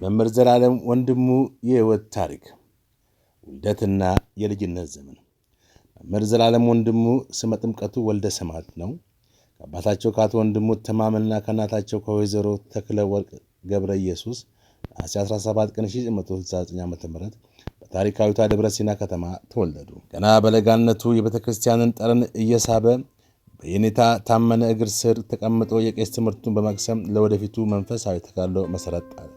መምህር ዘላለም ወንድሙ የህይወት ታሪክ ውልደትና የልጅነት ዘመን። መምህር ዘላለም ወንድሙ ስመ ጥምቀቱ ወልደ ሰማዕት ነው። ከአባታቸው ከአቶ ወንድሙ ተማምና ከእናታቸው ከወይዘሮ ተክለ ወርቅ ገብረ ኢየሱስ ነሐሴ 17 ቀን 1969 ዓ.ም በታሪካዊቷ ደብረ ሲና ከተማ ተወለዱ። ገና በለጋነቱ የቤተ ክርስቲያንን ጠረን እየሳበ በየኔታ ታመነ እግር ስር ተቀምጦ የቄስ ትምህርቱን በመቅሰም ለወደፊቱ መንፈሳዊ ተጋድሎ መሰረት ጣለ።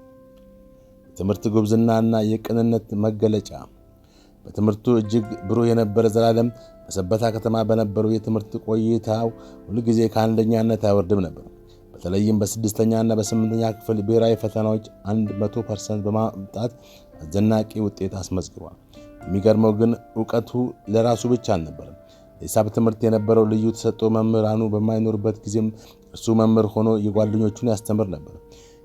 የትምህርት ጉብዝናና የቅንነት መገለጫ። በትምህርቱ እጅግ ብሩህ የነበረ ዘላለም በሰበታ ከተማ በነበሩ የትምህርት ቆይታው ሁልጊዜ ከአንደኛነት አይወርድም ነበር። በተለይም በስድስተኛና በስምንተኛ ክፍል ብሔራዊ ፈተናዎች 100% በማምጣት አስደናቂ ውጤት አስመዝግቧል። የሚገርመው ግን ዕውቀቱ ለራሱ ብቻ አልነበረም። የሂሳብ ትምህርት የነበረው ልዩ ተሰጥኦ መምህራኑ በማይኖሩበት ጊዜም እሱ መምህር ሆኖ የጓደኞቹን ያስተምር ነበር።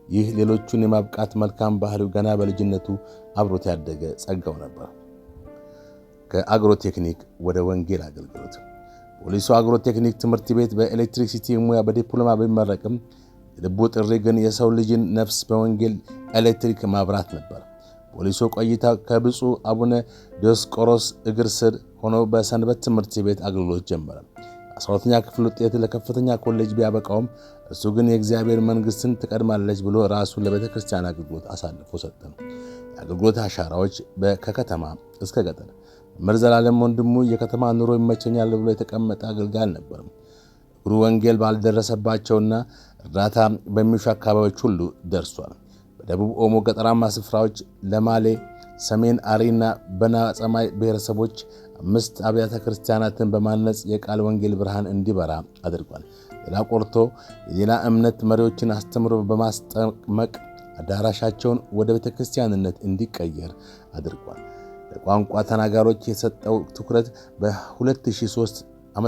ይህ ሌሎቹን የማብቃት መልካም ባህሪው ገና በልጅነቱ አብሮት ያደገ ጸጋው ነበር። ከአግሮቴክኒክ ወደ ወንጌል አገልግሎት። ፖሊሱ አግሮቴክኒክ ትምህርት ቤት በኤሌክትሪክሲቲ ሙያ በዲፕሎማ ቢመረቅም የልቡ ጥሪ ግን የሰው ልጅን ነፍስ በወንጌል ኤሌክትሪክ ማብራት ነበር። ፖሊሱ ቆይታ ከብፁዕ አቡነ ዲዮስቆሮስ እግር ስር ሆኖ በሰንበት ትምህርት ቤት አገልግሎት ጀመረ። 12ኛ ክፍል ውጤት ለከፍተኛ ኮሌጅ ቢያበቃውም እሱ ግን የእግዚአብሔር መንግሥትን ትቀድማለች ብሎ ራሱን ለቤተ ክርስቲያን አገልግሎት አሳልፎ ሰጠ። የአገልግሎት አሻራዎች ከከተማ እስከ ገጠር። መምህር ዘላለም ወንድሙ የከተማ ኑሮ ይመቸኛል ብሎ የተቀመጠ አገልጋይ አልነበረም። እግሩ ወንጌል ባልደረሰባቸውና እርዳታ በሚሹ አካባቢዎች ሁሉ ደርሷል። በደቡብ ኦሞ ገጠራማ ስፍራዎች ለማሌ፣ ሰሜን አሪና በና ጸማይ ብሔረሰቦች 5 አብያተ ክርስቲያናትን በማነጽ የቃል ወንጌል ብርሃን እንዲበራ አድርጓል። ሌላ ቆርቶ የሌላ እምነት መሪዎችን አስተምሮ በማስጠመቅ አዳራሻቸውን ወደ ቤተ ክርስቲያንነት እንዲቀየር አድርጓል። ለቋንቋ ተናጋሪዎች የሰጠው ትኩረት በ2003 ዓ.ም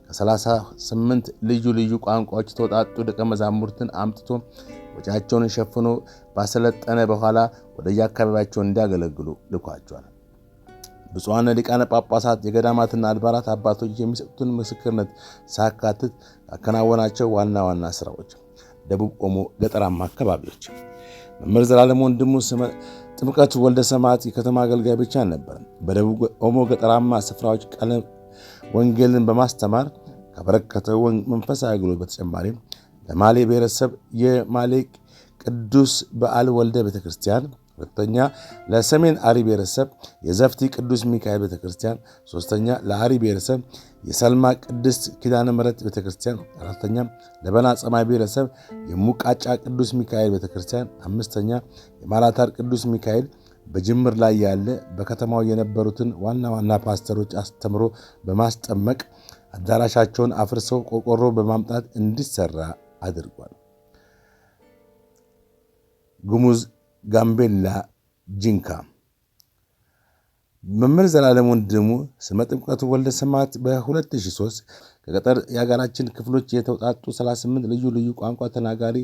ከ38 ልዩ ልዩ ቋንቋዎች ተወጣጡ ደቀ መዛሙርትን አምጥቶ ወጪያቸውን ሸፍኖ ባሰለጠነ በኋላ ወደ የአካባቢያቸው እንዲያገለግሉ ልኳቸዋል። ብፁዓን ሊቃነ ጳጳሳት፣ የገዳማትና አድባራት አባቶች የሚሰጡትን ምስክርነት ሳካትት ያከናወናቸው ዋና ዋና ስራዎች። ደቡብ ኦሞ ገጠራማ አካባቢዎች። መምህር ዘላለም ወንድሙ ስመ ጥምቀቱ ወልደ ሰማዕት የከተማ አገልጋይ ብቻ ነበር። በደቡብ ኦሞ ገጠራማ ስፍራዎች ቃለ ወንጌልን በማስተማር ከበረከተው መንፈሳዊ አገልግሎት በተጨማሪ ለማሌ ብሔረሰብ የማሌ ቅዱስ በዓል ወልደ ቤተክርስቲያን፣ ሁለተኛ ለሰሜን አሪ ብሔረሰብ የዘፍቲ ቅዱስ ሚካኤል ቤተክርስቲያን፣ ሶስተኛ ለአሪ ብሔረሰብ የሰልማ ቅድስት ኪዳነ ምሕረት ቤተክርስቲያን፣ አራተኛ ለበና ጸማይ ብሔረሰብ የሙቃጫ ቅዱስ ሚካኤል ቤተክርስቲያን፣ አምስተኛ የማላታር ቅዱስ ሚካኤል በጅምር ላይ ያለ በከተማው የነበሩትን ዋና ዋና ፓስተሮች አስተምሮ በማስጠመቅ አዳራሻቸውን አፍርሰው ቆርቆሮ በማምጣት እንዲሰራ አድርጓል። ጉሙዝ፣ ጋምቤላ፣ ጂንካ። መምህር ዘላለም ወንድሙ ስመ ጥምቀቱ ወልደ ሰማዕት በ2003 ከገጠር የሀገራችን ክፍሎች የተውጣጡ 38 ልዩ ልዩ ቋንቋ ተናጋሪ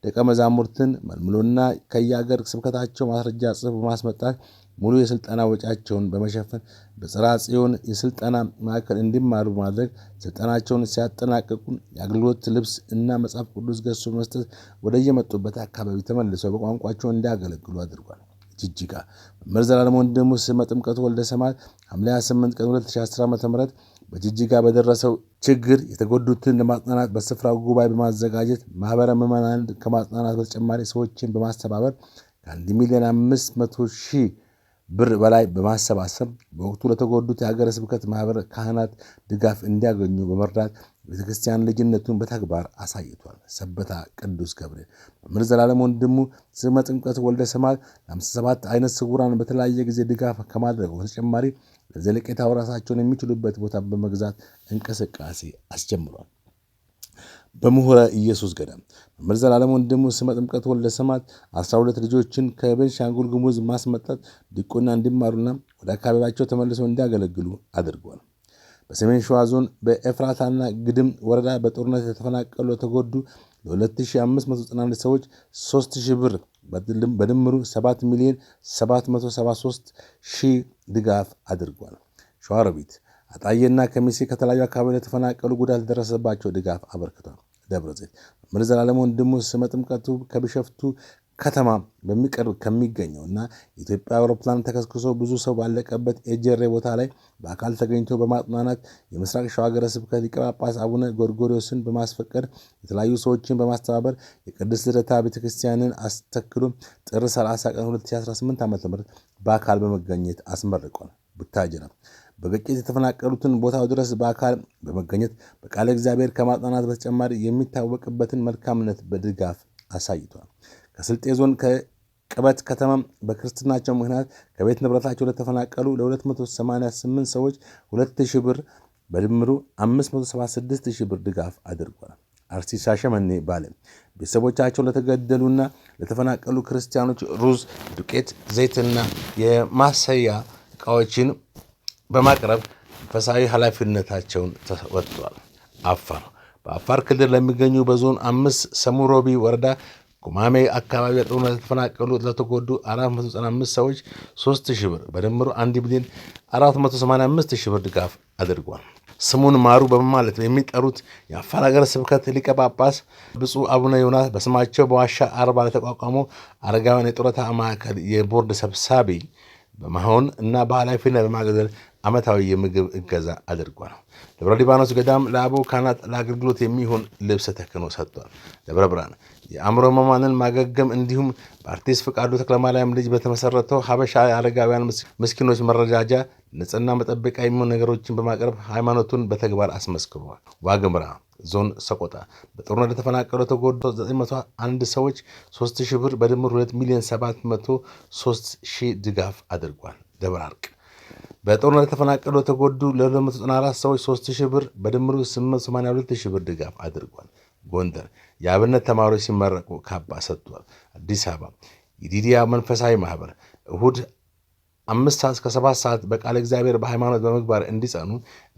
ደቀ መዛሙርትን መልምሎና ከየሀገር ስብከታቸው ማስረጃ ጽሑፍ በማስመጣት ሙሉ የሥልጠና ወጪያቸውን በመሸፈን በጽርሐ ጽዮን የሥልጠና ማዕከል እንዲማሩ በማድረግ ሥልጠናቸውን ሲያጠናቅቁ የአገልግሎት ልብስ እና መጽሐፍ ቅዱስ ገዝቶ በመስጠት ወደየመጡበት አካባቢ ተመልሰው በቋንቋቸው እንዲያገለግሉ አድርጓል። ጅጅጋ። መምህር ዘላለም ወንድሙ ስመ ጥምቀቱ ወልደ ሰማዕት ሐምሌ 28 ቀን 2010 ዓ.ም በጅጅጋ በደረሰው ችግር የተጎዱትን ለማጽናናት በስፍራው ጉባኤ በማዘጋጀት ማኅበረ ምዕመናን ከማጽናናት በተጨማሪ ሰዎችን በማስተባበር ከ1,500,000 ብር በላይ በማሰባሰብ በወቅቱ ለተጎዱት የሀገረ ስብከት ማኅበረ ካህናት ድጋፍ እንዲያገኙ በመርዳት ቤተክርስቲያን ልጅነቱን በተግባር አሳይቷል። ሰበታ ቅዱስ ገብርኤል። መምህር ዘላለም ወንድሙ ስመ ጥምቀቱ ወልደ ሰማዕት ለ57 አይነት ስውራን በተለያየ ጊዜ ድጋፍ ከማድረጉ በተጨማሪ ለዘለቄታው ራሳቸውን የሚችሉበት ቦታ በመግዛት እንቅስቃሴ አስጀምሯል። በምሁረ ኢየሱስ ገዳም። መምህር ዘላለም ወንድሙ ስመ ጥምቀቱ ወልደ ሰማዕት 12 ልጆችን ከቤንሻንጉል ጉሙዝ ማስመጣት ዲቁና እንዲማሩና ወደ አካባቢያቸው ተመልሰው እንዲያገለግሉ አድርጓል። በሰሜን ሸዋ ዞን በኤፍራታና ግድም ወረዳ በጦርነት የተፈናቀሉ የተጎዱ ለ2591 ሰዎች 3000 ብር በድምሩ 7,773,000 ድጋፍ አድርጓል። ሸዋሮቢት፣ አጣዬና ከሚሴ ከተለያዩ አካባቢ ለተፈናቀሉ ጉዳት ደረሰባቸው ድጋፍ አበርክቷል። ደብረ ዘይት። መምህር ዘላለም ወንድሙ ስመ ጥምቀቱ ከቢሸፍቱ ከተማ በሚቀርብ ከሚገኘውና የኢትዮጵያ አውሮፕላን ተከስክሶ ብዙ ሰው ባለቀበት ኤጀሬ ቦታ ላይ በአካል ተገኝቶ በማጽናናት የምስራቅ ሸዋ ሀገረ ስብከት ሊቀ ጳጳስ አቡነ ጎርጎርዮስን በማስፈቀድ የተለያዩ ሰዎችን በማስተባበር የቅድስት ልደታ ቤተክርስቲያንን አስተክሎ ጥር 30 ቀን 2018 ዓ.ም በአካል በመገኘት አስመርቋል። ቡታጅራ በግጭት የተፈናቀሉትን ቦታው ድረስ በአካል በመገኘት በቃለ እግዚአብሔር ከማጽናናት በተጨማሪ የሚታወቅበትን መልካምነት በድጋፍ አሳይቷል። ከስልጤ ዞን ከቅበት ከተማ በክርስትናቸው ምክንያት ከቤት ንብረታቸው ለተፈናቀሉ ለ288 ሰዎች 2,000 ብር በድምሩ 576,000 ብር ድጋፍ አድርጓል። አርሲ ሻሸመኔ ባለ ቤተሰቦቻቸው ለተገደሉና ለተፈናቀሉ ክርስቲያኖች ሩዝ፣ ዱቄት፣ ዘይትና የማሰያ ዕቃዎችን በማቅረብ መንፈሳዊ ኃላፊነታቸውን ተወጥቷል። አፋር በአፋር ክልል ለሚገኙ በዞን 5 ሰሙሮቢ ወረዳ ጉማሜ አካባቢ በጦርነት ለተፈናቀሉ ለተጎዱ 495 ሰዎች 3,000 ብር በድምሩ 1,485,000 ብር ድጋፍ አድርጓል። ስሙን ማሩ በማለት የሚጠሩት የአፋር ሀገረ ስብከት ሊቀ ጳጳስ ብፁዕ አቡነ ዮናስ በስማቸው በዋሻ አርባ ለተቋቋመው አረጋውያን የጡረታ ማዕከል የቦርድ ሰብሳቢ በመሆን እና በኃላፊነት በማገልገል ዓመታዊ የምግብ እገዛ አድርጓል። ደብረ ሊባኖስ ገዳም ለአበው ካህናት ለአገልግሎት የሚሆን ልብስ ተክኖ ሰጥቷል። ደብረ ብርሃን የአእምሮ ሕሙማንን ማገገም እንዲሁም በአርቲስት ፍቃዱ ተክለማርያም ልጅ በተመሰረተው ሀበሻ አረጋውያን ምስኪኖች መረዳጃ ንጽህና መጠበቂያ የሚሆኑ ነገሮችን በማቅረብ ሃይማኖቱን በተግባር አስመስክሯል። ዋግምራ ዞን ሰቆጣ በጦርነት ለተፈናቀሉ ተጎዱ 901 ሰዎች 3,000 ብር በድምሩ 2,703,000 ድጋፍ አድርጓል። ደብረ ወርቅ በጦርነት ለተፈናቀሉ ተጎዱ ለ294 ሰዎች 3,000 ብር በድምሩ 882,000 ብር ድጋፍ አድርጓል። ጎንደር የአብነት ተማሪዎች ሲመረቁ ካባ ሰጥቷል። አዲስ አበባ የዲዲያ መንፈሳዊ ማህበር እሁድ 5 ሰዓት እስከ 7 ሰዓት በቃለ እግዚአብሔር በሃይማኖት በምግባር እንዲጸኑ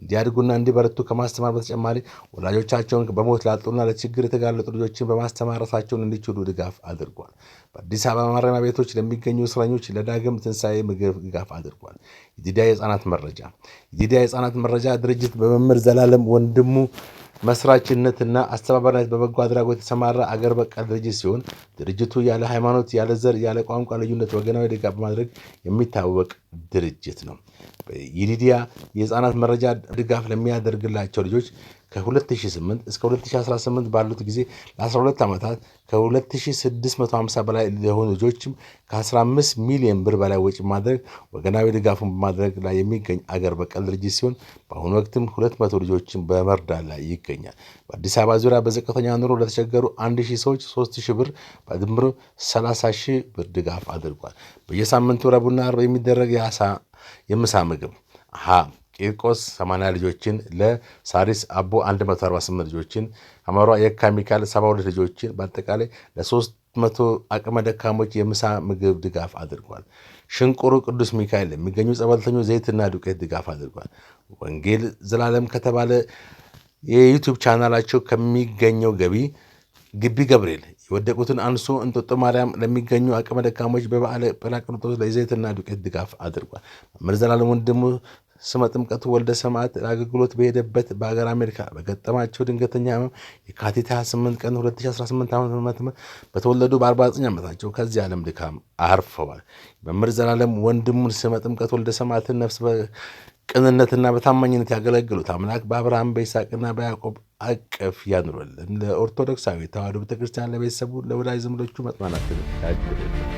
እንዲያድጉና እንዲበረቱ ከማስተማር በተጨማሪ ወላጆቻቸውን በሞት ላጡና ለችግር የተጋለጡ ልጆችን በማስተማር ራሳቸውን እንዲችሉ ድጋፍ አድርጓል። በአዲስ አበባ ማረሚያ ቤቶች ለሚገኙ እስረኞች ለዳግም ትንሣኤ ምግብ ድጋፍ አድርጓል። የዲዲያ የሕፃናት መረጃ ድርጅት በመምህር ዘላለም ወንድሙ መስራችነትና አስተባባሪነት በበጎ አድራጎት የተሰማራ አገር በቀል ድርጅት ሲሆን ድርጅቱ ያለ ሃይማኖት፣ ያለ ዘር፣ ያለ ቋንቋ ልዩነት ወገናዊ ድጋፍ በማድረግ የሚታወቅ ድርጅት ነው። የዲዲያ የሕፃናት መረጃ ድጋፍ ለሚያደርግላቸው ልጆች ከ2008 እስከ 2018 ባሉት ጊዜ ለ12 ዓመታት ከ2650 በላይ ለሆኑ ልጆችም ከ15 ሚሊዮን ብር በላይ ወጪ ማድረግ ወገናዊ ድጋፉን በማድረግ ላይ የሚገኝ አገር በቀል ድርጅት ሲሆን በአሁኑ ወቅትም 200 ልጆችን በመርዳት ላይ ይገኛል። በአዲስ አበባ ዙሪያ በዝቅተኛ ኑሮ ለተቸገሩ 1000 ሰዎች 3000 ብር በድምሩ 30,000 ብር ድጋፍ አድርጓል። በየሳምንቱ ረቡዕና ዓርብ የሚደረግ የምሳ ምግብ ቂርቆስ 80 ልጆችን፣ ለሳሪስ አቦ 148 ልጆችን፣ አማሯ የካ ሚካኤል 72 ልጆችን በአጠቃላይ ለ300 አቅመ ደካሞች የምሳ ምግብ ድጋፍ አድርጓል። ሽንቁሩ ቅዱስ ሚካኤል የሚገኙ ጸበልተኞች ዘይትና ዱቄት ድጋፍ አድርጓል። ወንጌል ዘላለም ከተባለ የዩቲዩብ ቻናላቸው ከሚገኘው ገቢ ግቢ ገብርኤል የወደቁትን አንሶ እንጦጦ ማርያም ለሚገኙ አቅመ ደካሞች በበዓለ ጰራቅሊጦስ ለዘይትና ዱቄት ድጋፍ አድርጓል። መምህር ዘላለም ወንድሙ ስመ ጥምቀቱ ወልደ ሰማዕት አገልግሎት በሄደበት በሀገር አሜሪካ በገጠማቸው ድንገተኛ ሕመም የካቲት 28 ቀን 2018 ዓ.ም በተወለዱ በ49 ዓመታቸው ከዚህ ዓለም ድካም አርፈዋል። መምህር ዘላለም ወንድሙን ስመ ጥምቀቱ ወልደ ሰማዕትን ነፍስ በቅንነትና በታማኝነት ያገለግሉት አምላክ በአብርሃም በይስሐቅና በያዕቆብ አቅፍ ያኑረልን። ለኦርቶዶክሳዊ ተዋሕዶ ቤተክርስቲያን ለቤተሰቡ ለወዳጅ ዘመዶቹ መጽናናትን ያድርግልን።